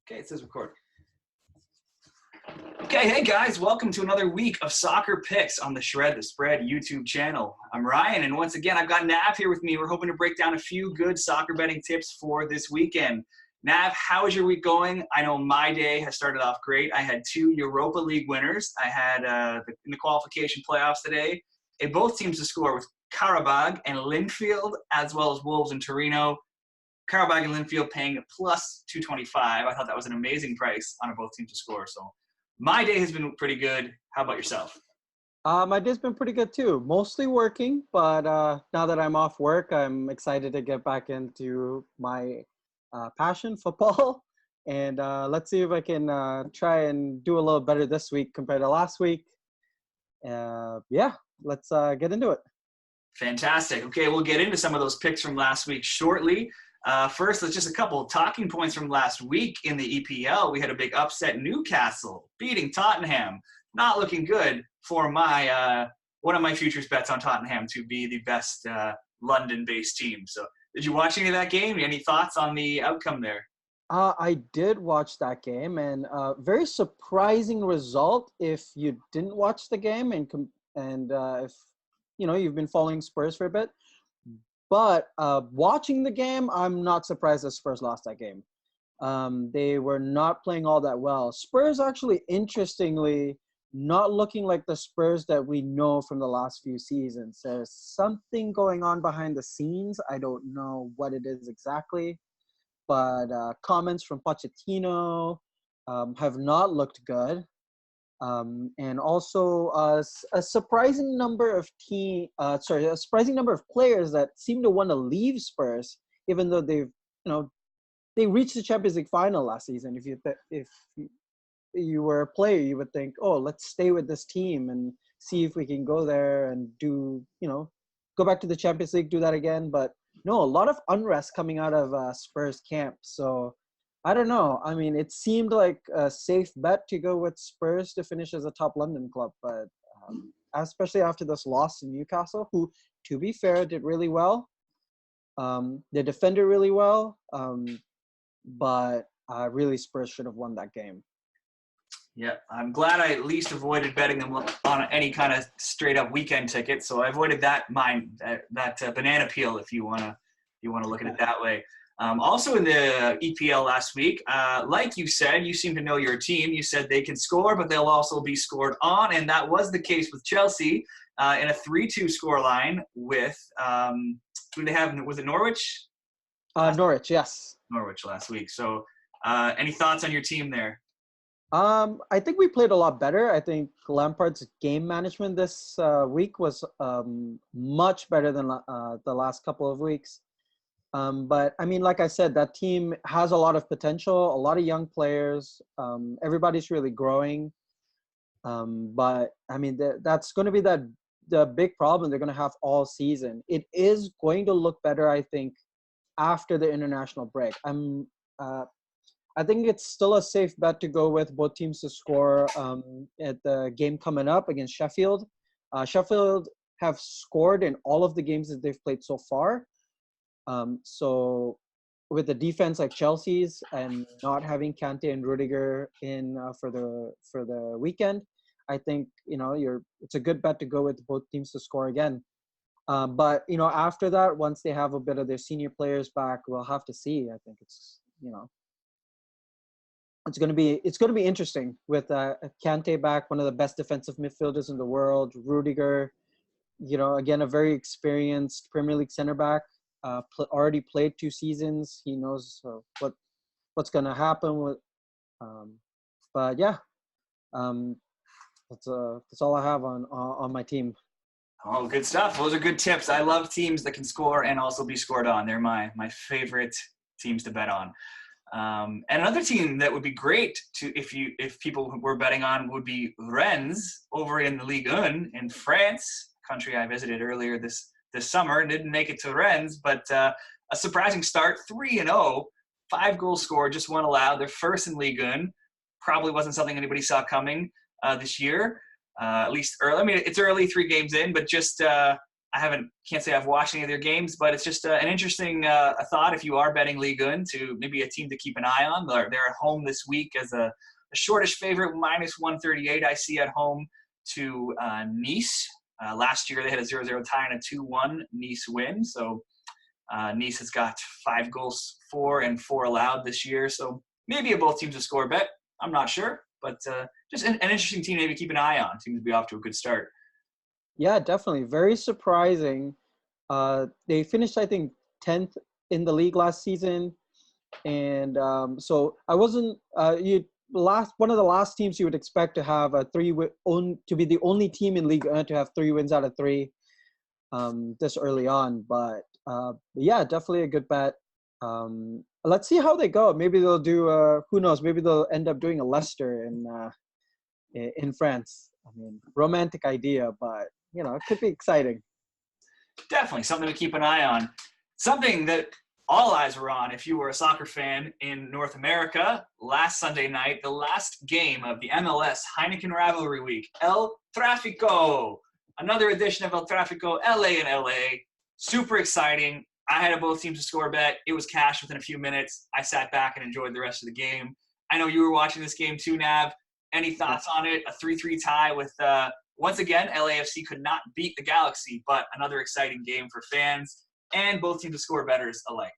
Okay, it says record. Okay, hey guys, welcome to another week of soccer picks on the Shred the Spread YouTube channel. I'm Ryan, and once again, I've got Nav here with me. We're hoping to break down a few good soccer betting tips for this weekend. Nav, how is your week going? I know my day has started off great. I had 2 Europa League winners. I had in the qualification playoffs today, both teams to score with Karabag and Linfield, as well as Wolves and Torino. Karabag and Linfield paying plus 225. I thought that was an amazing price on both teams to score. So my day has been pretty good. How about yourself? My day's been pretty good too. Mostly working, but now that I'm off work, I'm excited to get back into my passion, football. And let's see if I can try and do a little better this week compared to last week. Yeah, let's get into it. Fantastic. Okay, we'll get into some of those picks from last week shortly. First, let's just a couple of talking points from last week in the EPL. We had a big upset. Newcastle beating Tottenham. Not looking good for my one of my futures bets on Tottenham to be the best London-based team. So did you watch any of that game? Any thoughts on the outcome there? I did watch that game, and very surprising result if you didn't watch the game and if you've been following Spurs for a bit. But watching the game, I'm not surprised that Spurs lost that game. They were not playing all that well. Spurs actually, interestingly, not looking like the Spurs that we know from the last few seasons. There's something going on behind the scenes. I don't know what it is exactly. But comments from Pochettino have not looked good. And also a surprising number of players that seem to want to leave Spurs, even though they reached the Champions League final last season. If you were a player, you would think, oh, let's stay with this team and see if we can go there and go back to the Champions League, do that again. But no, a lot of unrest coming out of Spurs camp. So I don't know. I mean, it seemed like a safe bet to go with Spurs to finish as a top London club, but especially after this loss in Newcastle, who, to be fair, did really well. They defended really well, but really Spurs should have won that game. Yeah, I'm glad I at least avoided betting them on any kind of straight-up weekend ticket. So I avoided that banana peel, if you wanna look at it that way. Also in the EPL last week, like you said, you seem to know your team. You said they can score, but they'll also be scored on, and that was the case with Chelsea in a 3-2 scoreline with who did they have? Was it Norwich? Norwich, yes. Norwich last week. So any thoughts on your team there? I think we played a lot better. I think Lampard's game management this week was much better than the last couple of weeks. But I mean, like I said, that team has a lot of potential, a lot of young players. Everybody's really growing. But I mean, that's going to be the big problem they're going to have all season. It is going to look better, I think, after the international break. I think it's still a safe bet to go with both teams to score at the game coming up against Sheffield. Sheffield have scored in all of the games that they've played so far. So with the defense like Chelsea's and not having Kante and Rudiger in for the weekend, I think it's a good bet to go with both teams to score again. But after that, once they have a bit of their senior players back, we'll have to see. I think it's going to be interesting with Kante back, one of the best defensive midfielders in the world. Rudiger, again, a very experienced Premier League center back. Already played 2 seasons. He knows what's going to happen with. But yeah, that's all I have on my team. Oh, good stuff. Those are good tips. I love teams that can score and also be scored on. They're my favorite teams to bet on. And another team that would be great if people were betting on would be Rennes over in the Ligue 1 in France, country I visited earlier this summer. Didn't make it to Rennes, but a surprising start, 3-0, 5 goals scored, just 1 allowed. They're first in Ligue 1. Probably wasn't something anybody saw coming this year, at least early. I mean, it's early, 3 games in, but just can't say I've watched any of their games, but it's just an interesting a thought if you are betting Ligue 1 to maybe a team to keep an eye on. They're at home this week as a shortish favorite, minus 138 I see at home to Nice. Last year they had a 0-0 tie and a 2-1 Nice win. So Nice has got 5 goals for and 4 allowed this year. So maybe a both teams to score bet. I'm not sure, but just an interesting team to maybe keep an eye on. Seems to be off to a good start. Yeah, definitely. Very surprising. They finished, I think, 10th in the league last season. And so I wasn't one of the last teams you would expect to have a to be the only team in League 1 to have 3 wins out of 3 this early on. But yeah, definitely a good bet. Let's see how they go. Maybe they'll do who knows? Maybe they'll end up doing a Leicester in France. I mean, romantic idea, but it could be exciting. Definitely something to keep an eye on. Something that all eyes were on if you were a soccer fan in North America last Sunday night, the last game of the MLS Heineken Rivalry Week, El Tráfico. Another edition of El Tráfico, LA and LA. Super exciting. I had both teams to score bet. It was cash within a few minutes. I sat back and enjoyed the rest of the game. I know you were watching this game too, Nav. Any thoughts on it? A 3-3 tie with, once again, LAFC could not beat the Galaxy, but another exciting game for fans and both teams to score bettors alike.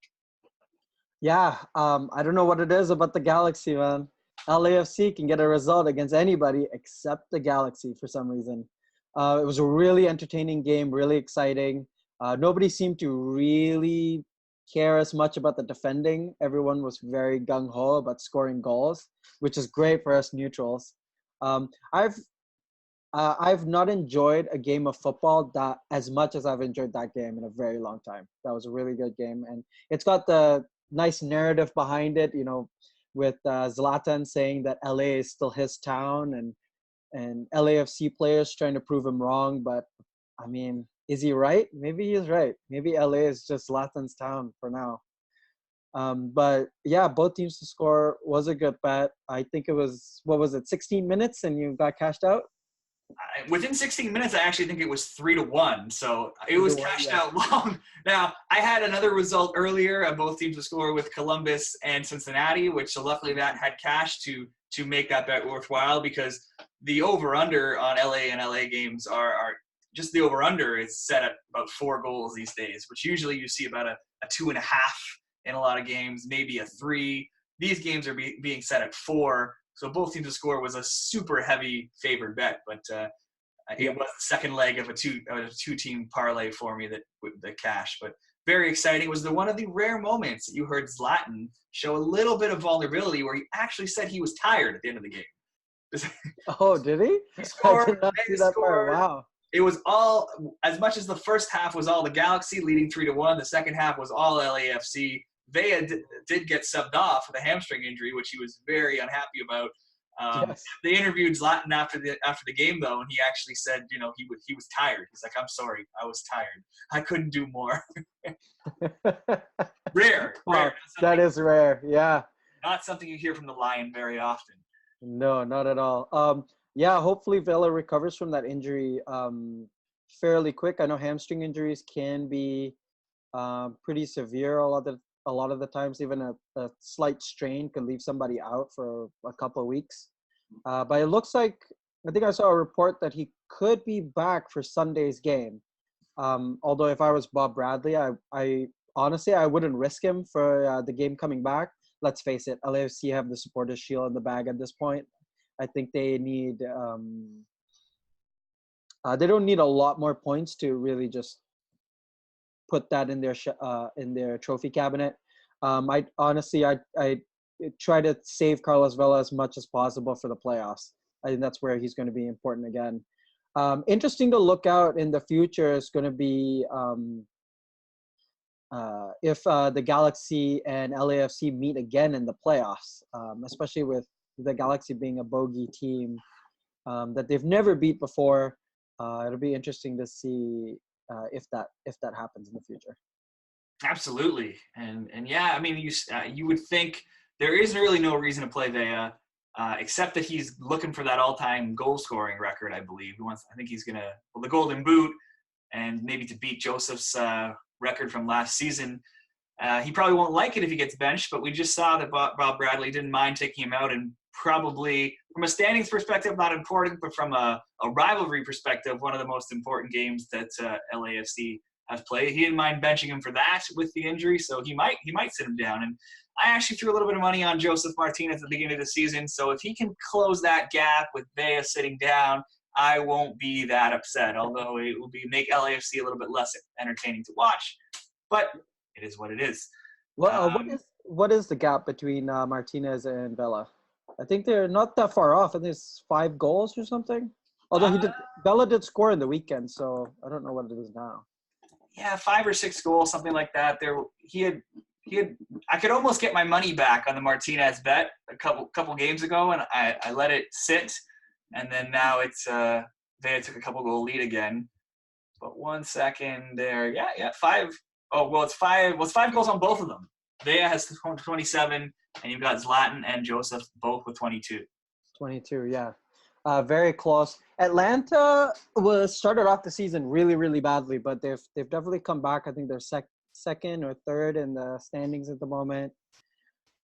Yeah, I don't know what it is about the Galaxy, man. LAFC can get a result against anybody except the Galaxy for some reason. It was a really entertaining game, really exciting. Nobody seemed to really care as much about the defending. Everyone was very gung-ho about scoring goals, which is great for us neutrals. I've not enjoyed a game of football that as much as I've enjoyed that game in a very long time. That was a really good game, and it's got the nice narrative behind it. With Zlatan saying that LA is still his town, and LAFC players trying to prove him wrong. But I mean, is he right? Maybe he's right. Maybe LA is just Zlatan's town for now. But yeah, both teams to score was a good bet. I think it was, 16 minutes and you got cashed out? Within 16 minutes, I actually think it was 3-1. So it was cashed out long. Now, I had another result earlier of both teams to score with Columbus and Cincinnati, which luckily that had cash to make that bet worthwhile, because the over-under on LA and LA games are just the over-under is set at about 4 goals these days, which usually you see about a 2.5 in a lot of games, maybe a 3. These games are being set at 4. So both teams to score was a super heavy favored bet, but it was the second leg of a two-team parlay for me with the cash. But very exciting. It was one of the rare moments that you heard Zlatan show a little bit of vulnerability, where he actually said he was tired at the end of the game. Oh, did he? Scored, I did not see that part. Wow. It was all, as much as the first half was all the Galaxy leading 3-1, the second half was all LAFC. They did get subbed off with a hamstring injury, which he was very unhappy about. Yes. They interviewed Zlatan after the game, though, and he actually said, he was tired. He's like, "I'm sorry, I was tired. I couldn't do more." Rare. Wow, that is rare. Yeah. Not something you hear from the Lion very often. No, not at all. Yeah, hopefully Vela recovers from that injury fairly quick. I know hamstring injuries can be pretty severe a lot of the times. Even a slight strain can leave somebody out for a couple of weeks. But it looks like, I think I saw a report that he could be back for Sunday's game. Although if I was Bob Bradley, I honestly, I wouldn't risk him for the game coming back. Let's face it, LAFC have the Supporters' Shield in the bag at this point. I think they need they don't need a lot more points to really just put that in their trophy cabinet. I try to save Carlos Vela as much as possible for the playoffs. I think that's where he's going to be important again. Interesting to look out in the future is going to be if the Galaxy and LAFC meet again in the playoffs, especially with the Galaxy being a bogey team that they've never beat before. It'll be interesting to see if that happens in the future. Absolutely, and yeah, I mean, you would think there is really no reason to play Vea, except that he's looking for that all-time goal-scoring record. I believe I think he's the Golden Boot. and maybe to beat Joseph's record from last season. He probably won't like it if he gets benched, but we just saw that Bob Bradley didn't mind taking him out, and probably from a standings perspective, not important, but from a rivalry perspective, one of the most important games that LAFC have played. He didn't mind benching him for that with the injury, so he might sit him down. And I actually threw a little bit of money on Joseph Martinez at the beginning of the season, so if he can close that gap with Vea sitting down, I won't be that upset, although it will make LAFC a little bit less entertaining to watch. But it is what it is. What is the gap between Martinez and Vela? I think they're not that far off. I think it's 5 goals or something. Although Vela did score in the weekend, so I don't know what it is now. Yeah, 5 or 6 goals, something like that. He had. I could almost get my money back on the Martinez bet a couple games ago, and I let it sit, and then now it's they took a couple goal lead again. But 1 second there, yeah, 5. Oh well, it's 5. Well, it's 5 goals on both of them. Vea has 27, and you've got Zlatan and Joseph both with 22. 22, yeah. Very close. Atlanta started off the season really, really badly, but they've definitely come back. I think they're second or third in the standings at the moment.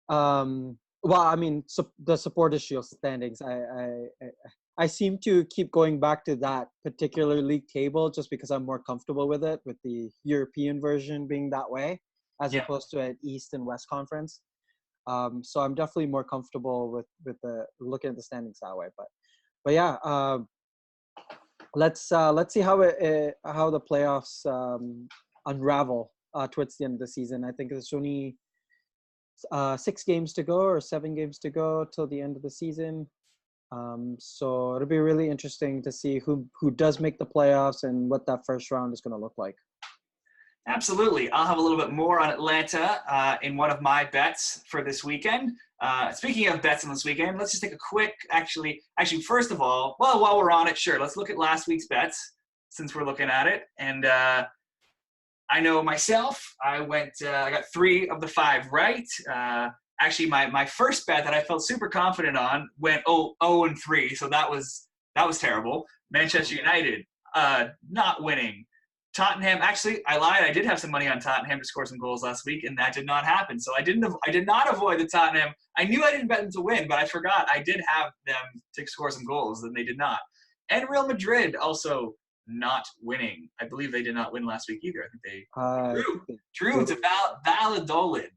Well, I mean, the Supporters' Shield standings. I seem to keep going back to that particular league table just because I'm more comfortable with it, with the European version being that way, as opposed to an East and West conference. So I'm definitely more comfortable with the looking at the standings that way. But yeah, let's see how the playoffs unravel towards the end of the season. I think there's only 6 games to go or 7 games to go till the end of the season. So it'll be really interesting to see who does make the playoffs and what that first round is going to look like. Absolutely. I'll have a little bit more on Atlanta in one of my bets for this weekend. Speaking of bets on this weekend, let's just take a quick, actually, first of all, well, while we're on it, sure, let's look at last week's bets since we're looking at it. And I know myself, I got 3 of the 5 right. Actually, my first bet that I felt super confident on went 0-3, so that was terrible. Manchester United not winning. Tottenham, actually, I lied. I did have some money on Tottenham to score some goals last week, and that did not happen. So I did not avoid the Tottenham. I knew I didn't bet them to win, but I forgot I did have them to score some goals, and they did not. And Real Madrid also not winning. I believe they did not win last week either. I think they drew to Valladolid.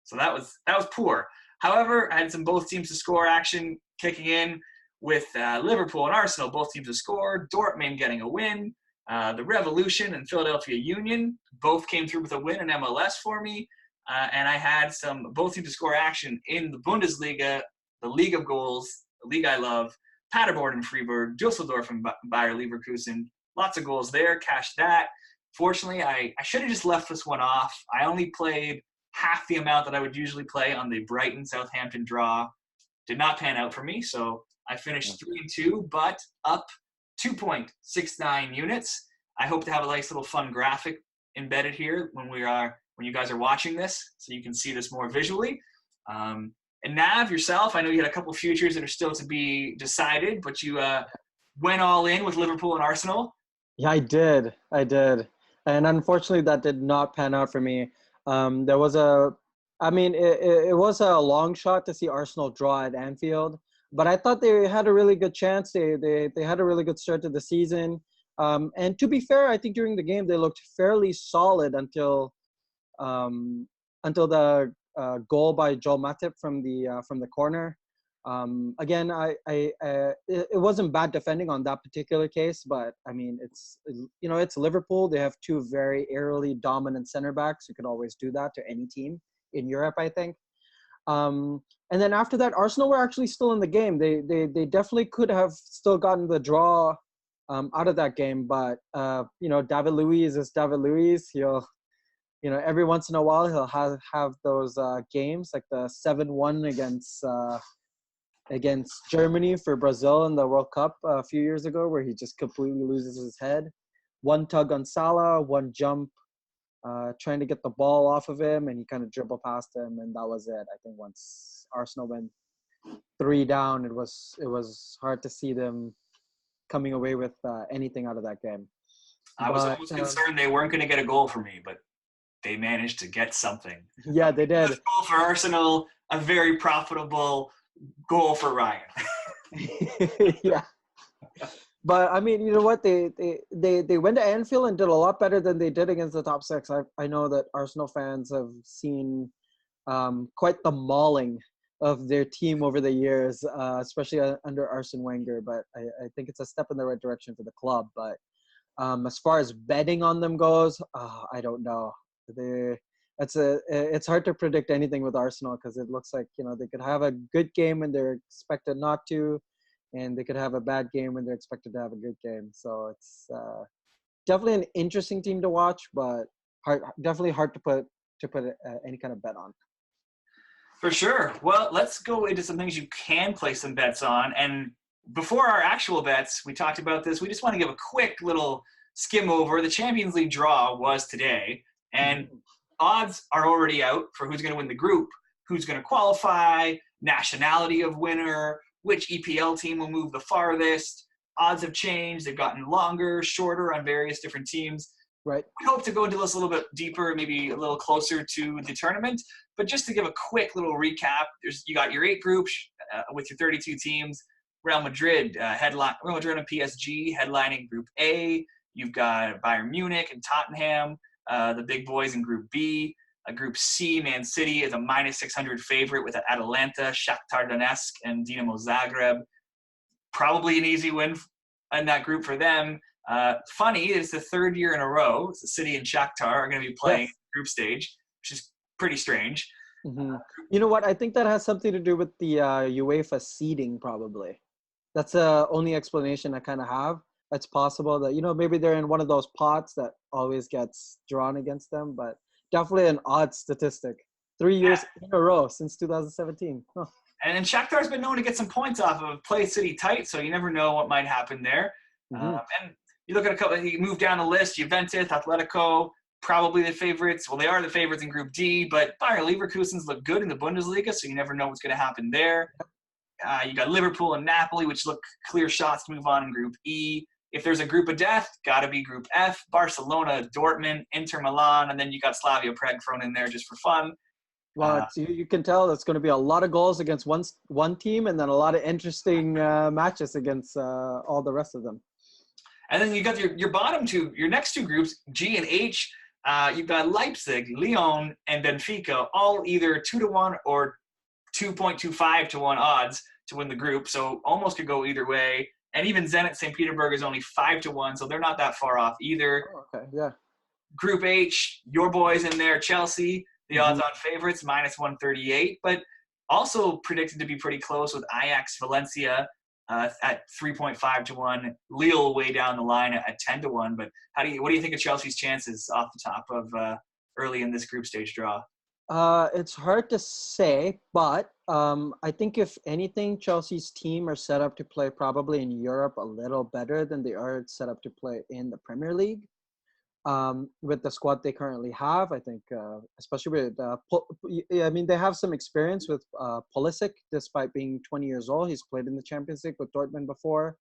So that was poor. However, I had some both teams to score action kicking in with Liverpool and Arsenal. Both teams to score. Dortmund getting a win. The Revolution and Philadelphia Union both came through with a win in MLS for me. And I had some both teams to score action in the Bundesliga, the League of Goals, the league I love. Paderborn and Freiburg, Dusseldorf and Bayer Leverkusen. Lots of goals there. Cashed that. Fortunately, I should have just left this one off. I only played half the amount that I would usually play on the Brighton-Southampton draw. Did not pan out for me, so I finished 3-2, but up 2.69 units. I hope to have a nice little fun graphic embedded here when you guys are watching this, so you can see this more visually. And Nav, yourself, I know you had a couple futures that are still to be decided, but you went all in with Liverpool and Arsenal. Yeah, I did. And unfortunately, that did not pan out for me. It was a long shot to see Arsenal draw at Anfield, but I thought they had a really good chance. They had a really good start to the season. And to be fair, I think during the game, they looked fairly solid until the goal by Joel Matip from the corner. Again, it wasn't bad defending on that particular case, but I mean, it's Liverpool. They have 2 very aerially dominant center backs who could always do that to any team in Europe, I think. And then after that, Arsenal were actually still in the game. They definitely could have still gotten the draw out of that game, but David Luiz is David Luiz. He'll every once in a while he'll have those games like the 7-1 against Germany for Brazil in the World Cup a few years ago, where he just completely loses his head. One tug on Salah, one jump, trying to get the ball off of him, and he kind of dribbled past him, and that was it. I think once Arsenal went 3 down, it was hard to see them coming away with anything out of that game. I was But almost concerned they weren't going to get a goal for me, but they managed to get something. yeah, they did. Goal for Arsenal, a very profitable goal for Ryan. Yeah. But I mean, you know what? They went to Anfield and did a lot better than they did against the top six. I know that Arsenal fans have seen quite the mauling of their team over the years, especially under Arsene Wenger. But I think it's a step in the right direction for the club. But as far as betting on them goes, I don't know. It's hard to predict anything with Arsenal because it looks like, you know, they could have a good game when they're expected not to, and they could have a bad game when they're expected to have a good game. So it's definitely an interesting team to watch, but definitely hard to put any kind of bet on. For sure. Well, let's go into some things you can place some bets on. And before our actual bets, we talked about this. We just want to give a quick little skim over. The Champions League draw was today, and odds are already out for who's going to win the group, who's going to qualify, nationality of winner, which EPL team will move the farthest. Odds have changed. They've gotten longer, shorter on various different teams. Right. We hope to go into this a little bit deeper, maybe a little closer to the tournament. But just to give a quick little recap, you got your 8 groups with your 32 teams. Real Madrid and PSG headlining Group A. You've got Bayern Munich and Tottenham, the big boys in Group B. Group C, Man City is a -600 favorite with Atalanta, Shakhtar Donetsk, and Dinamo Zagreb. Probably an easy win in that group for them. Funny, it's the third year in a row. The City and Shakhtar are going to be playing group stage, which is pretty strange. Mm-hmm. You know what? I think that has something to do with the UEFA seeding, probably. That's the only explanation I kind of have. It's possible that, you know, maybe they're in one of those pots that always gets drawn against them, but definitely an odd statistic. 3 years in a row since 2017. Huh. And Shakhtar's been known to get some points off of play City tight, so you never know what might happen there. Mm-hmm. And you look at a couple, you move down the list, Juventus, Atletico, probably the favorites. Well, they are the favorites in Group D, but Bayer Leverkusen's look good in the Bundesliga, so you never know what's going to happen there. You got Liverpool and Napoli, which look clear shots to move on in Group E. If there's a group of death, got to be Group F, Barcelona, Dortmund, Inter Milan, and then you got Slavia Prague thrown in there just for fun. Well, you can tell there's going to be a lot of goals against one team and then a lot of interesting matches against all the rest of them. And then you got your bottom two, your next two groups, G and H. You've got Leipzig, Lyon, and Benfica, all either 2-1 or 2.25 to 1 odds to win the group. So almost could go either way. And even Zenit St. Petersburg is only 5 to 1, so they're not that far off either. Oh, okay, yeah. Group H, your boys in there, Chelsea, the odds-on favorites, -138, but also predicted to be pretty close with Ajax, Valencia at 3.5 to 1, Lille way down the line at 10 to 1. But what do you think of Chelsea's chances off the top of early in this group stage draw? It's hard to say, but I think if anything, Chelsea's team are set up to play probably in Europe a little better than they are set up to play in the Premier League. With the squad they currently have, I think, especially with, they have some experience with Pulisic, despite being 20 years old. He's played in the Champions League with Dortmund before.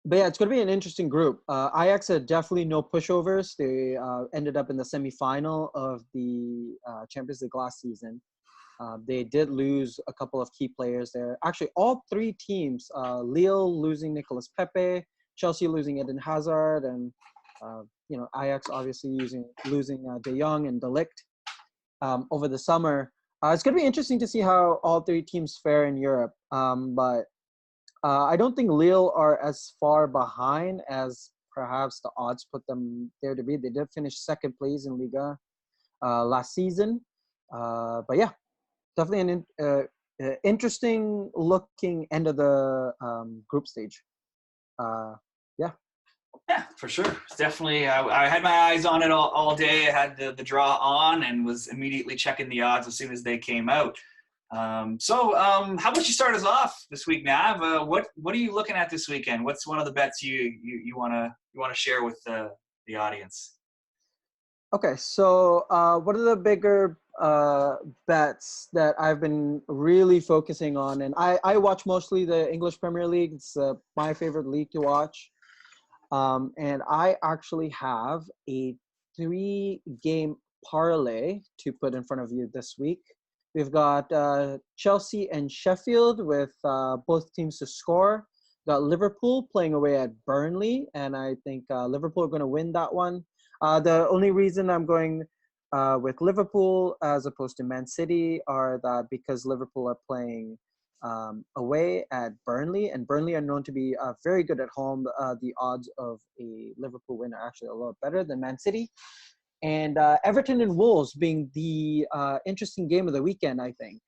But yeah, it's going to be an interesting group. Ajax had definitely no pushovers. They ended up in the semifinal of the Champions League last season. They did lose a couple of key players there. Actually, all 3 teams, Lille losing Nicolas Pepe, Chelsea losing Eden Hazard, and Ajax obviously losing De Jong and De Ligt over the summer. It's going to be interesting to see how all 3 teams fare in Europe. But I don't think Lille are as far behind as perhaps the odds put them there to be. They did finish second place in Liga last season. But yeah, definitely an interesting looking end of the group stage. Yeah, for sure. It's definitely, I had my eyes on it all day. I had the draw on and was immediately checking the odds as soon as they came out. So how about you start us off this week, Nav? What are you looking at this weekend? What's one of the bets you wanna share with the audience? Okay, so what are the bigger bets that I've been really focusing on? And I watch mostly the English Premier League. It's my favorite league to watch. And I actually have a 3-game parlay to put in front of you this week. We've got Chelsea and Sheffield with both teams to score. Got Liverpool playing away at Burnley, and I think Liverpool are going to win that one. The only reason I'm going with Liverpool as opposed to Man City are that because Liverpool are playing away at Burnley, and Burnley are known to be very good at home. The odds of a Liverpool win are actually a lot better than Man City. And Everton and Wolves being the interesting game of the weekend, I think.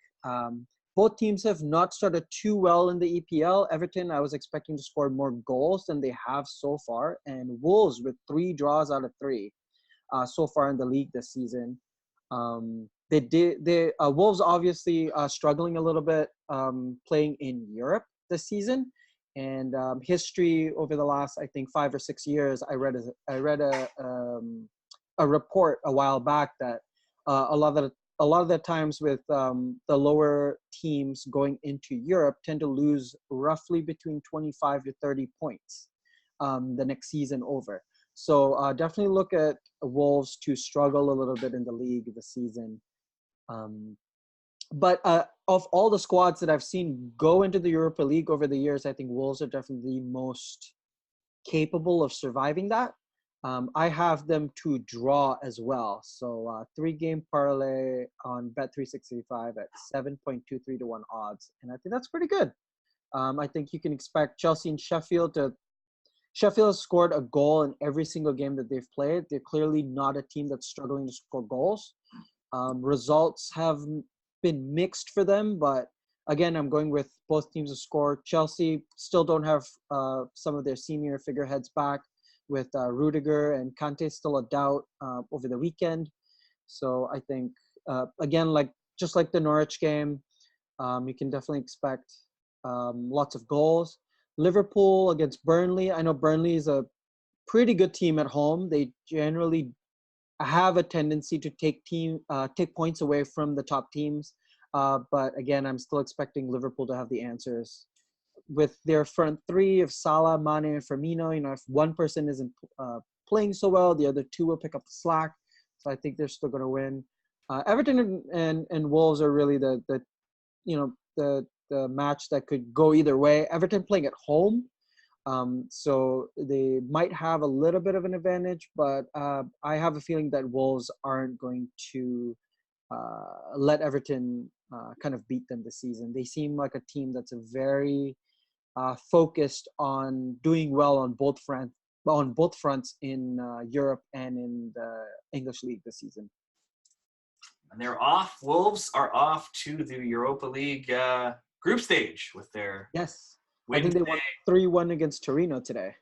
Both teams have not started too well in the EPL. Everton, I was expecting to score more goals than they have so far. And Wolves with 3 draws out of 3 so far in the league this season. Wolves obviously struggling a little bit playing in Europe this season. And history over the last, I think, 5 or 6 years, I read a report a while back that a lot of the times with the lower teams going into Europe tend to lose roughly between 25 to 30 points the next season over. So definitely look at Wolves to struggle a little bit in the league this season. But of all the squads that I've seen go into the Europa League over the years, I think Wolves are definitely the most capable of surviving that. I have them to draw as well. So 3-game parlay on Bet365 at 7.23 to 1 odds. And I think that's pretty good. I think you can expect Chelsea and Sheffield has scored a goal in every single game that they've played. They're clearly not a team that's struggling to score goals. Results have been mixed for them, but again, I'm going with both teams to score. Chelsea still don't have some of their senior figureheads back, with Rudiger and Kante still a doubt over the weekend. So I think, again, just like the Norwich game, you can definitely expect lots of goals. Liverpool against Burnley. I know Burnley is a pretty good team at home. They generally have a tendency to take points away from the top teams. But again, I'm still expecting Liverpool to have the answers. With their front 3 of Salah, Mane, and Firmino, if one person isn't playing so well, the other 2 will pick up the slack. So I think they're still going to win. Everton and Wolves are really the match that could go either way. Everton playing at home, so they might have a little bit of an advantage, but I have a feeling that Wolves aren't going to let Everton kind of beat them this season. They seem like a team that's very focused on doing well on both fronts in Europe and in the English League this season. And they're off. Wolves are off to the Europa League group stage with their I think they won 3-1 against Torino today.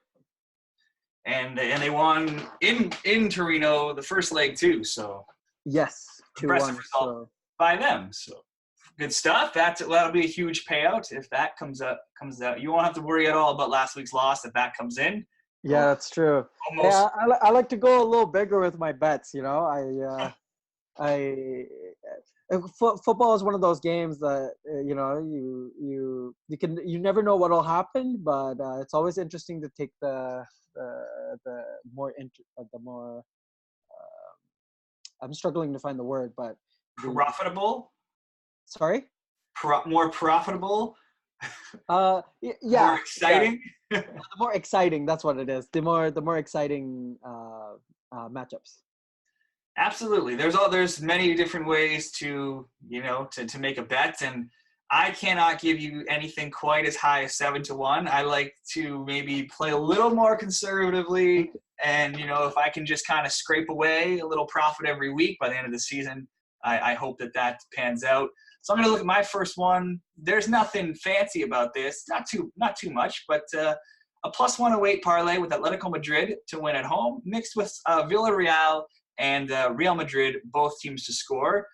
And they won in Torino the first leg too. So yes, 2-1 impressive result by them. So good stuff. That'll be a huge payout if that comes out. You won't have to worry at all about last week's loss if that comes in. Yeah, that's true. Yeah, I like to go a little bigger with my bets. Football is one of those games that you never know what'll happen, but it's always interesting to take the more I'm struggling to find the word, but profitable. Sorry? More profitable? Yeah. More exciting? Yeah. The more exciting, that's what it is. The more exciting matchups. Absolutely. There's many different ways to make a bet, and I cannot give you anything quite as high as 7-1. I like to maybe play a little more conservatively, and if I can just kind of scrape away a little profit every week by the end of the season, I hope that pans out. So I'm going to look at my first one. There's nothing fancy about this, not too much, but a +108 parlay with Atletico Madrid to win at home, mixed with Villareal and Real Madrid, both teams to score.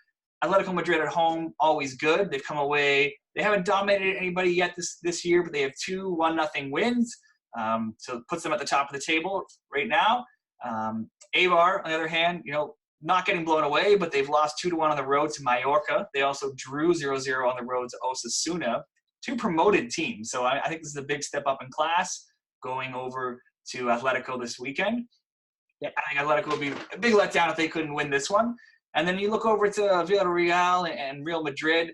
Atletico Madrid at home, always good. They've come away. They haven't dominated anybody yet this year, but they have 2 1-0 wins. So it puts them at the top of the table right now. Eibar, on the other hand, not getting blown away, but they've lost 2-1 on the road to Mallorca. They also drew 0-0 on the road to Osasuna, 2 promoted teams. So I think this is a big step up in class, going over to Atletico this weekend. Yep. I think Atletico would be a big letdown if they couldn't win this one. And then you look over to Villareal and Real Madrid.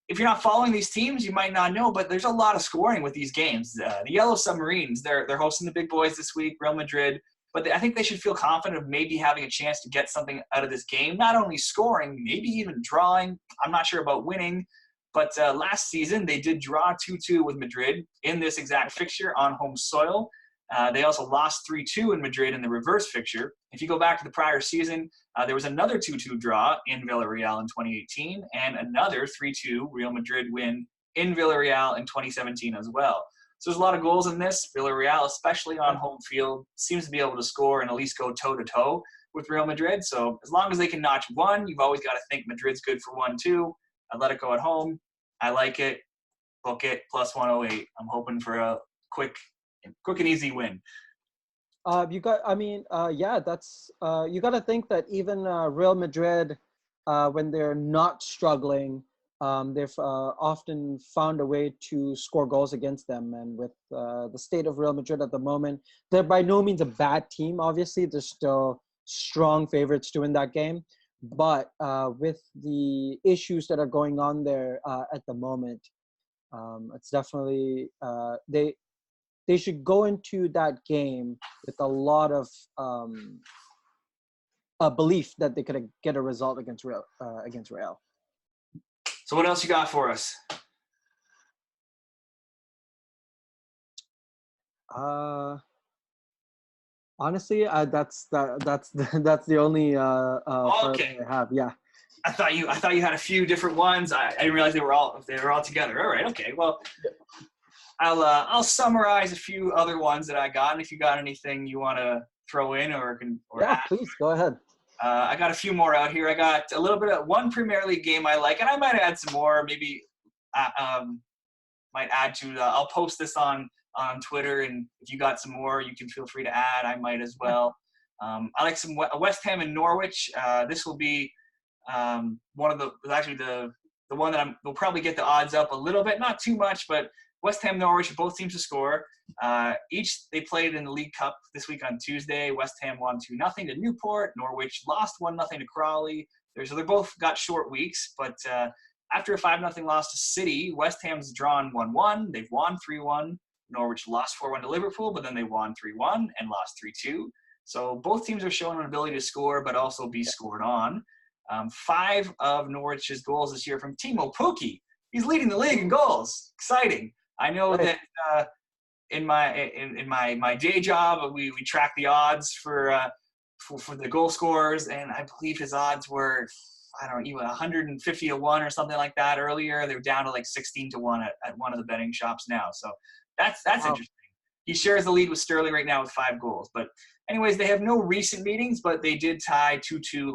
If you're not following these teams, you might not know, but there's a lot of scoring with these games. The Yellow Submarines, they're hosting the big boys this week, Real Madrid. But I think they should feel confident of maybe having a chance to get something out of this game. Not only scoring, maybe even drawing. I'm not sure about winning. But last season, they did draw 2-2 with Madrid in this exact fixture on home soil. They also lost 3-2 in Madrid in the reverse fixture. If you go back to the prior season, there was another 2-2 draw in Villareal in 2018 and another 3-2 Real Madrid win in Villareal in 2017 as well. So there's a lot of goals in this. Villareal, especially on home field, seems to be able to score and at least go toe-to-toe with Real Madrid. So as long as they can notch one, you've always got to think Madrid's good for 1-2. Atletico at home, I like it. Book it, plus 108. I'm hoping for a quick and easy win. That's you got to think that even Real Madrid, when they're not struggling, they've often found a way to score goals against them. And with the state of Real Madrid at the moment, they're by no means a bad team. Obviously, they're still strong favorites to win that game. But with the issues that are going on there at the moment, it's definitely they should go into that game with a lot of a belief that they could get a result against Real. So what else you got for us? Honestly, that's the only okay. I have. Yeah. I thought you had a few different ones. I didn't realize they were all together. All right. Okay. Well, I'll summarize a few other ones that I got, and if you got anything you want to throw in or add, please go ahead. I got a few more out here. I got a little bit of one Premier League game I like, and I might add some more. Maybe might add to. I'll post this on Twitter, and if you got some more, you can feel free to add. I might as well. I like some West Ham and Norwich. This will be one of the one that will probably get the odds up a little bit, not too much, but West Ham, Norwich, both teams to score. They played in the League Cup this week on Tuesday. West Ham won 2-0 to Newport. Norwich lost 1-0 to Crawley. So they both got short weeks, but after a 5-0 loss to City, West Ham's drawn 1-1. They've won 3-1. Norwich lost 4-1 to Liverpool, but then they won 3-1 and lost 3-2. So both teams are showing an ability to score, but also be scored on. 5 of Norwich's goals this year from Timo Pukki. He's leading the league in goals. Exciting. I know that in my day job we track the odds for the goal scorers, and I believe his odds were 150 to 1 or something like that earlier. They're down to like 16 to 1 at one of the betting shops now. So that's interesting. He shares the lead with Sterling right now with 5 goals. But anyways, they have no recent meetings, but they did tie 2-2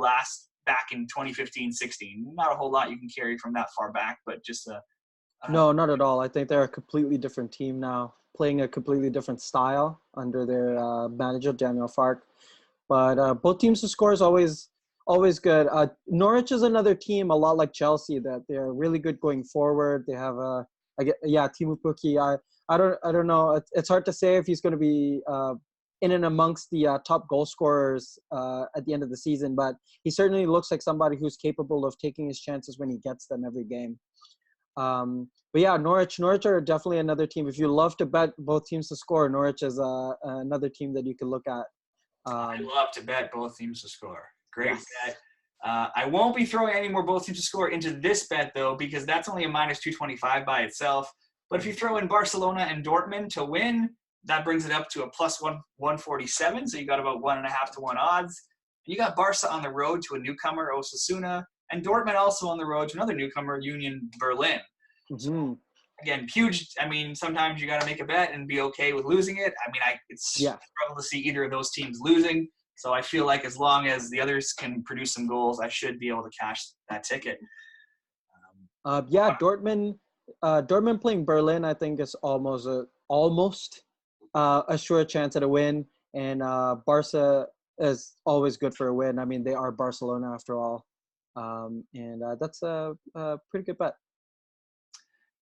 back in 2015-16. Not a whole lot you can carry from that far back, but just no, not at all. I think they're a completely different team now, playing a completely different style under their manager, Daniel Farke. But both teams to score is always good. Norwich is another team, a lot like Chelsea, that they're really good going forward. They have Timo Pukki. I don't know. It's hard to say if he's going to be in and amongst the top goal scorers at the end of the season, but he certainly looks like somebody who's capable of taking his chances when he gets them every game. But yeah, Norwich are definitely another team. If you love to bet both teams to score, Norwich is another team that you can look at. I love to bet both teams to score. Great bet. I won't be throwing any more both teams to score into this bet, though, because that's only a minus 225 by itself. But if you throw in Barcelona and Dortmund to win, that brings it up to a plus 147. So you got about 1.5 to 1 odds. And you got Barca on the road to a newcomer, Osasuna, and Dortmund also on the road to another newcomer, Union Berlin. Mm-hmm. So, again, huge. I mean, sometimes you got to make a bet and be okay with losing it. I mean, it's struggle to see either of those teams losing. So I feel like as long as the others can produce some goals, I should be able to cash that ticket. Dortmund playing Berlin, I think, is almost a sure chance at a win. And Barca is always good for a win. I mean, they are Barcelona after all. And that's a pretty good bet.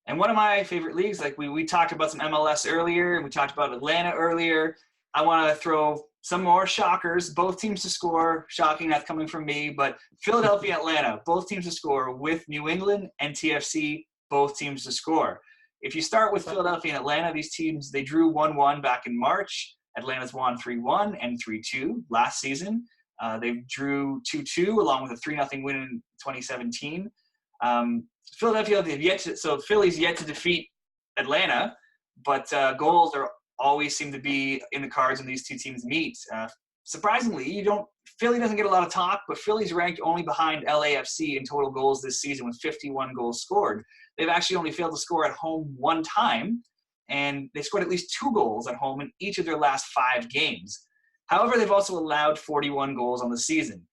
And one of my favorite leagues, like we talked about some MLS earlier, and we talked about Atlanta earlier. I want to throw some more shockers, both teams to score. Shocking, that's coming from me. But Philadelphia, Atlanta, both teams to score, with New England and TFC, both teams to score. If you start with Philadelphia and Atlanta, these teams, they drew 1-1 back in March. Atlanta's won 3-1 and 3-2 last season. They drew 2-2 along with a 3-0 win in 2017. Philadelphia, Philly's yet to defeat Atlanta, but goals always seem to be in the cards when these two teams meet. Surprisingly, Philly doesn't get a lot of talk, but Philly's ranked only behind LAFC in total goals this season with 51 goals scored. They've actually only failed to score at home one time, and they scored at least 2 goals at home in each of their last 5 games. However, they've also allowed 41 goals on the season.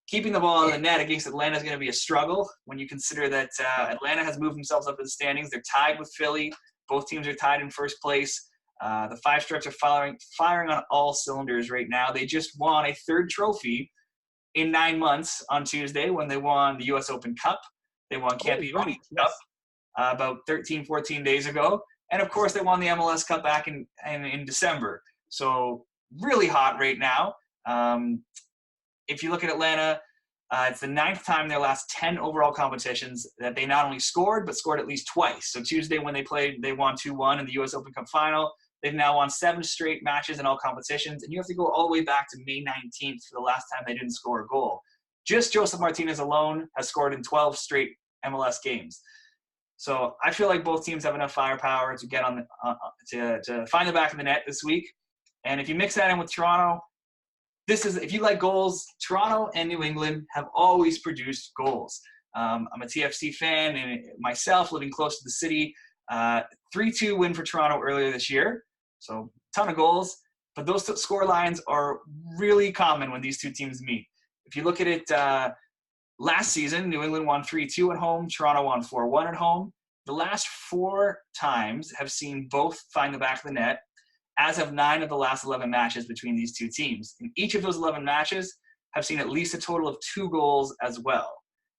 Keeping the ball in the net against Atlanta is going to be a struggle when you consider that Atlanta has moved themselves up in the standings. They're tied with Philly. Both teams are tied in first place. The Five Stripes are firing on all cylinders right now. They just won a 3rd trophy in 9 months on Tuesday when they won the U.S. Open Cup. They won Campeones Cup about 13, 14 days ago. And, of course, they won the MLS Cup back in December. So really hot right now. If you look at Atlanta, it's the 9th time in their last 10 overall competitions that they not only scored, but scored at least twice. So Tuesday when they played, they won 2-1 in the U.S. Open Cup final. They've now won 7 straight matches in all competitions. And you have to go all the way back to May 19th for the last time they didn't score a goal. Just Joseph Martinez alone has scored in 12 straight MLS games. So I feel like both teams have enough firepower to get on to find the back of the net this week. And if you mix that in with Toronto, if you like goals, Toronto and New England have always produced goals. I'm a TFC fan, and myself, living close to the city, 3-2 win for Toronto earlier this year. So ton of goals, but those score lines are really common when these two teams meet. If you look at it, last season, New England won 3-2 at home. Toronto won 4-1 at home. The last 4 times have seen both find the back of the net, as have 9 of the last 11 matches between these two teams. And each of those 11 matches have seen at least a total of 2 goals as well.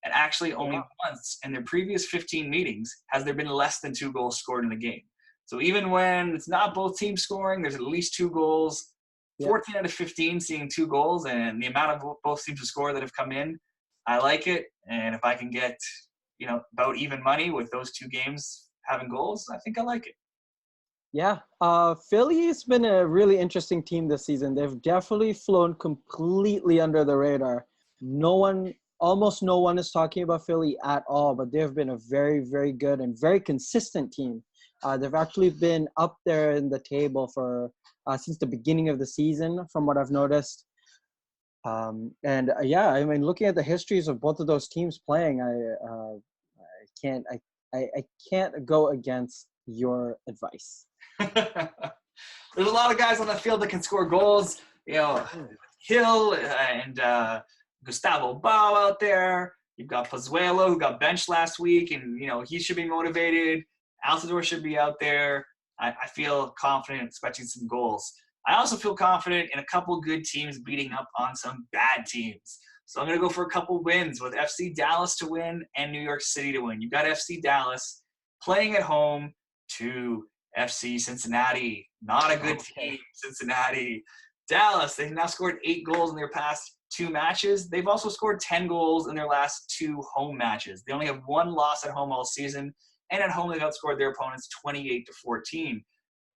And actually only once in their previous 15 meetings has there been less than 2 goals scored in a game. So even when it's not both teams scoring, there's at least 2 goals. 14 out of 15 seeing 2 goals, and the amount of both teams to score that have come in, I like it. And if I can get, about even money with those 2 games having goals, I think I like it. Yeah, Philly's been a really interesting team this season. They've definitely flown completely under the radar. Almost no one is talking about Philly at all, but they've been a very, very good and very consistent team. They've actually been up there in the table for since the beginning of the season, from what I've noticed. Looking at the histories of both of those teams playing, I can't go against your advice. There's a lot of guys on the field that can score goals. Hill and Gustavo Bao out there. You've got Pozuelo, who got benched last week, and he should be motivated. Altidore should be out there. I feel confident expecting some goals. I also feel confident in a couple good teams beating up on some bad teams. So I'm going to go for a couple wins with FC Dallas to win and New York City to win. You've got FC Dallas playing at home to FC Cincinnati. Not a good team, Cincinnati. Dallas, they've now scored 8 goals in their past 2 matches. They've also scored 10 goals in their last 2 home matches. They only have 1 loss at home all season, and at home they've outscored their opponents 28-14.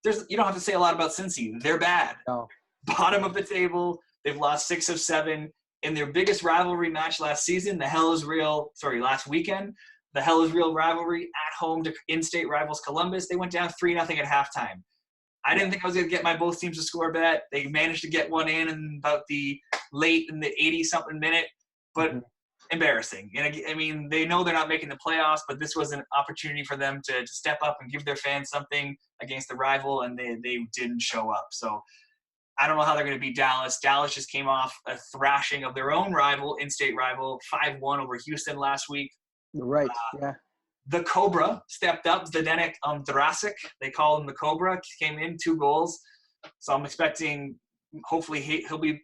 You don't have to say a lot about Cincy. They're bad. No. Bottom of the table. They've lost 6 of 7. In their biggest rivalry match last weekend, the Hell is Real rivalry at home to in-state rivals Columbus, they went down 3-0 at halftime. I didn't think I was going to get my both teams to score bet. They managed to get one in about the late in the 80-something minute, but embarrassing. And I mean, they know they're not making the playoffs, but this was an opportunity for them to step up and give their fans something against the rival, and they didn't show up. So I don't know how they're going to beat Dallas. Dallas just came off a thrashing of their own rival, in-state rival, 5-1 over Houston last week. Right, yeah. The Cobra stepped up. Zdenek Drasic, they call him the Cobra, came in 2 goals. So I'm expecting, hopefully, he'll be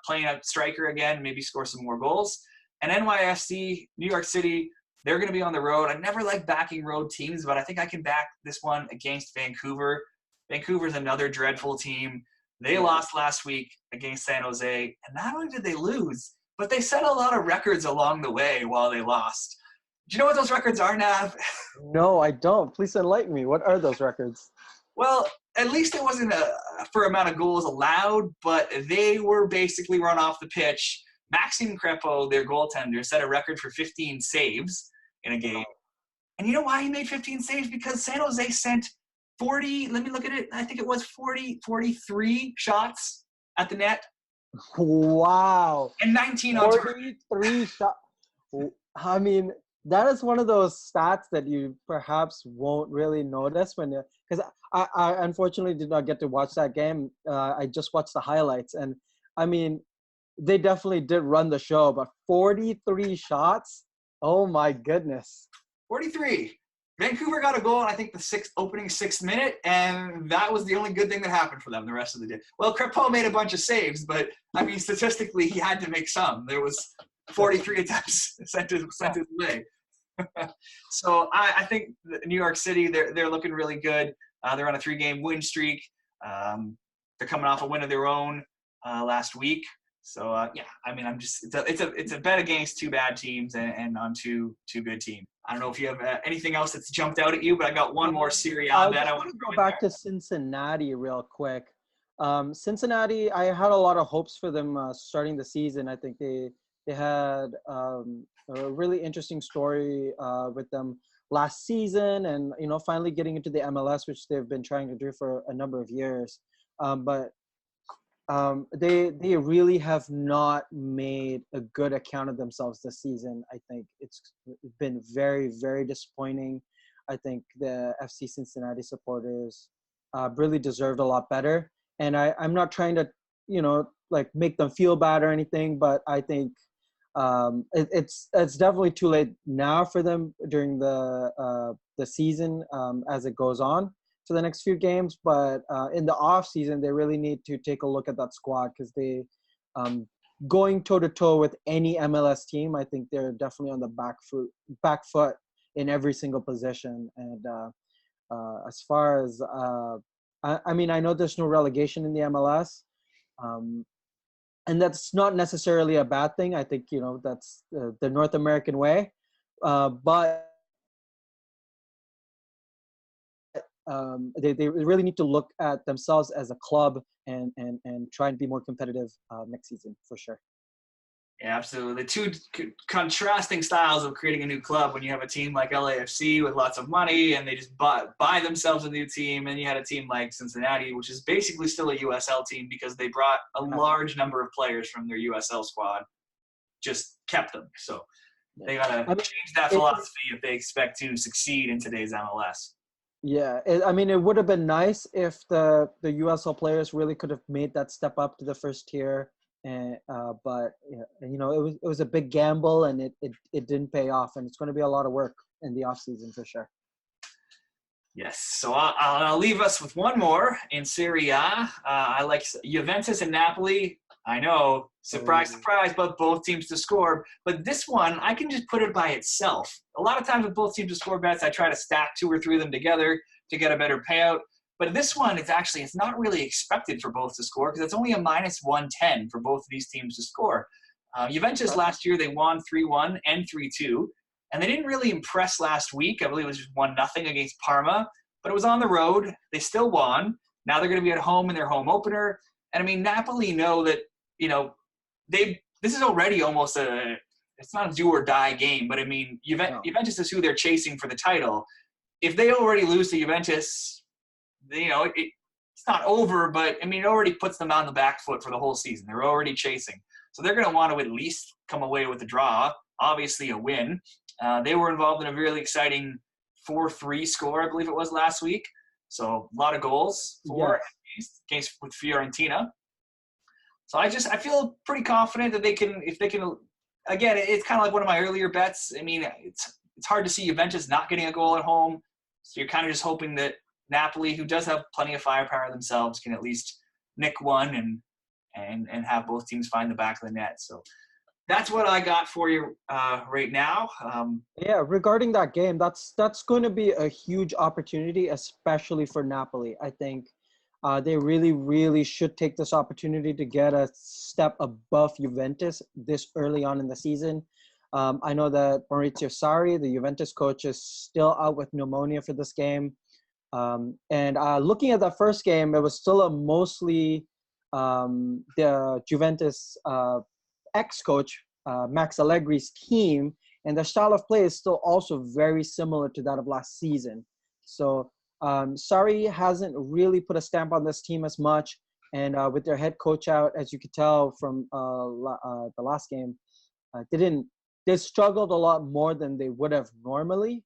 playing a striker again, maybe score some more goals. And NYCFC, New York City, They're going to be on the road. I never like backing road teams, but I think I can back this one against Vancouver. Vancouver's another dreadful team. They lost last week against San Jose, and not only did they lose, but they set a lot of records along the way while they lost. Do you know what those records are, Nav? No, I don't. Please enlighten me. What are those records? Well, at least it wasn't a fair amount of goals allowed, but they were basically run off the pitch. Maxime Crepeau, their goaltender, set a record for 15 saves in a game. And you know why he made 15 saves? Because San Jose sent 40, let me look at it, I think it was 43 shots at the net. Wow. And 19 on target. 43 shots. I mean, that is one of those stats that you perhaps won't really notice because I unfortunately did not get to watch that game. I just watched the highlights, and I mean, they definitely did run the show, but 43 shots, oh my goodness. 43. Vancouver got a goal in, I think, the opening 6th minute, and that was the only good thing that happened for them the rest of the day. Well, Crepeau made a bunch of saves, but, I mean, statistically, he had to make some. There was 43 attempts sent his way. So I think New York City, they're looking really good. They're on a 3-game win streak. They're coming off a win of their own last week. So yeah, I mean, it's a bet against 2 bad teams and on two good teams. I don't know if you have anything else that's jumped out at you, but I got one more Serie A bet I want to go back to Cincinnati real quick. Cincinnati, I had a lot of hopes for them starting the season. I think they had a really interesting story with them last season, and finally getting into the MLS, which they've been trying to do for a number of years. But they really have not made a good account of themselves this season. I think it's been very, very disappointing. I think the FC Cincinnati supporters really deserved a lot better. And I'm not trying to, make them feel bad or anything, but I think it's definitely too late now for them during the season as it goes on for the next few games. But in the off season, they really need to take a look at that squad, because they going toe to toe with any MLS team, I think they're definitely on the back foot in every single position. And as far as I mean, I know there's no relegation in the MLS. And that's not necessarily a bad thing. I think, that's the North American way. But they really need to look at themselves as a club and try and be more competitive next season, for sure. Yeah, absolutely. Two contrasting styles of creating a new club when you have a team like LAFC with lots of money and they just buy themselves a new team, and you had a team like Cincinnati, which is basically still a USL team because they brought a large number of players from their USL squad, just kept them. So they got to change that philosophy if they expect to succeed in today's MLS. Yeah, it would have been nice if the USL players really could have made that step up to the first tier. But it was a big gamble, and it didn't pay off, and it's going to be a lot of work in the off season for sure. Yes, so I'll leave us with one more in Serie A. I like Juventus and Napoli. I know, surprise, but both teams to score. But this one, I can just put it by itself. A lot of times with both teams to score bets, I try to stack 2 or 3 of them together to get a better payout. But this one, it's not really expected for both to score because it's only a -110 for both of these teams to score. Juventus last year, they won 3-1 and 3-2. And they didn't really impress last week. I believe it was just 1-0 against Parma. But it was on the road. They still won. Now they're going to be at home in their home opener. And, I mean, Napoli know that, this is already almost it's not a do-or-die game. But, I mean, Juventus is who they're chasing for the title. If they already lose to Juventus, it's not over, but I mean, it already puts them on the back foot for the whole season. They're already chasing. So they're going to want to at least come away with a draw, obviously a win. They were involved in a really exciting 4-3 score, I believe it was last week. So a lot of goals against with Fiorentina. So I feel pretty confident that if they can, again, it's kind of like one of my earlier bets. I mean, it's hard to see Juventus not getting a goal at home. So you're kind of just hoping that Napoli, who does have plenty of firepower themselves, can at least nick one and have both teams find the back of the net. So that's what I got for you right now. Yeah, regarding that game, that's going to be a huge opportunity, especially for Napoli. I think they really, really should take this opportunity to get a step above Juventus this early on in the season. I know that Maurizio Sarri, the Juventus coach, is still out with pneumonia for this game. And looking at that first game, it was still a mostly the Juventus ex-coach, Max Allegri's team, and the style of play is still also very similar to that of last season. So Sarri hasn't really put a stamp on this team as much, and with their head coach out, as you could tell from the last game, they struggled a lot more than they would have normally.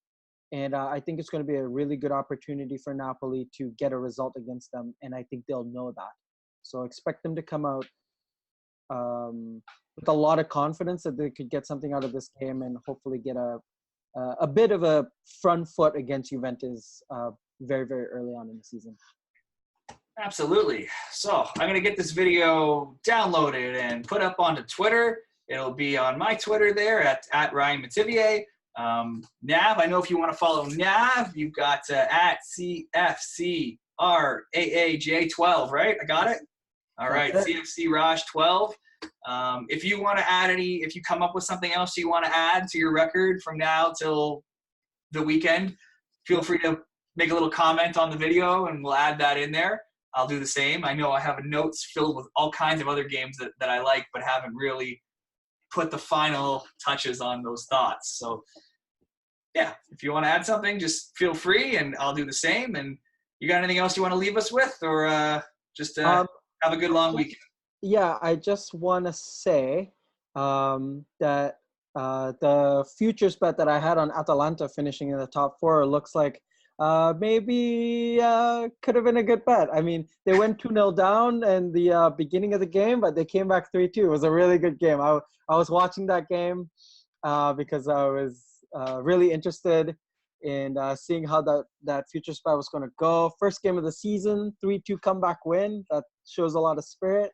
And I think it's going to be a really good opportunity for Napoli to get a result against them, and I think they'll know that. So expect them to come out with a lot of confidence that they could get something out of this game and hopefully get a bit of a front foot against Juventus very, very early on in the season. Absolutely. So I'm going to get this video downloaded and put up onto Twitter. It'll be on my Twitter there at Ryan Mativier. Nav, I know if you want to follow Nav, you've got at CFCRAAJ12, right? I got it? All right, CFC Raj 12. If you want to add if you come up with something else you want to add to your record from now till the weekend, feel free to make a little comment on the video and we'll add that in there. I'll do the same. I know I have notes filled with all kinds of other games that I like but haven't really put the final touches on those thoughts. So, yeah, if you want to add something, just feel free and I'll do the same. And you got anything else you want to leave us with or just have a good long weekend? Yeah, I just want to say that the futures bet that I had on Atalanta finishing in the top 4 looks like maybe could have been a good bet. I mean, they went 2-0 down in the beginning of the game, but they came back 3-2. It was a really good game. I was watching that game because I was really interested in seeing how that futures bet was going to go. First game of the season, 3-2 comeback win. That shows a lot of spirit.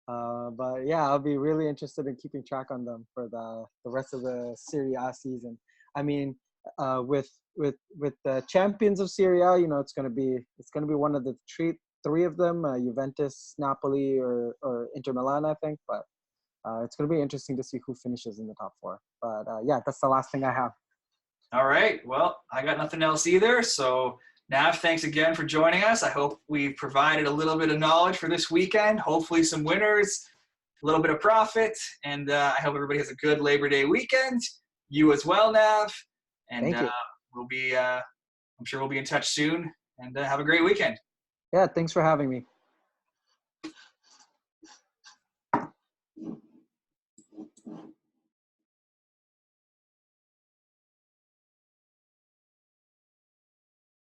But yeah, I'll be really interested in keeping track on them for the rest of the Serie A season. I mean, with the champions of Serie A, you know, it's gonna be one of the three of them, Juventus, Napoli, or Inter Milan, I think. But it's gonna be interesting to see who finishes in the top 4. But yeah, that's the last thing I have. All right. Well, I got nothing else either. So Nav, thanks again for joining us. I hope we've provided a little bit of knowledge for this weekend, hopefully some winners, a little bit of profit, and I hope everybody has a good Labor Day weekend. You as well, Nav. And Thank you. we'll be, I'm sure we'll be in touch soon, and have a great weekend. Yeah, thanks for having me.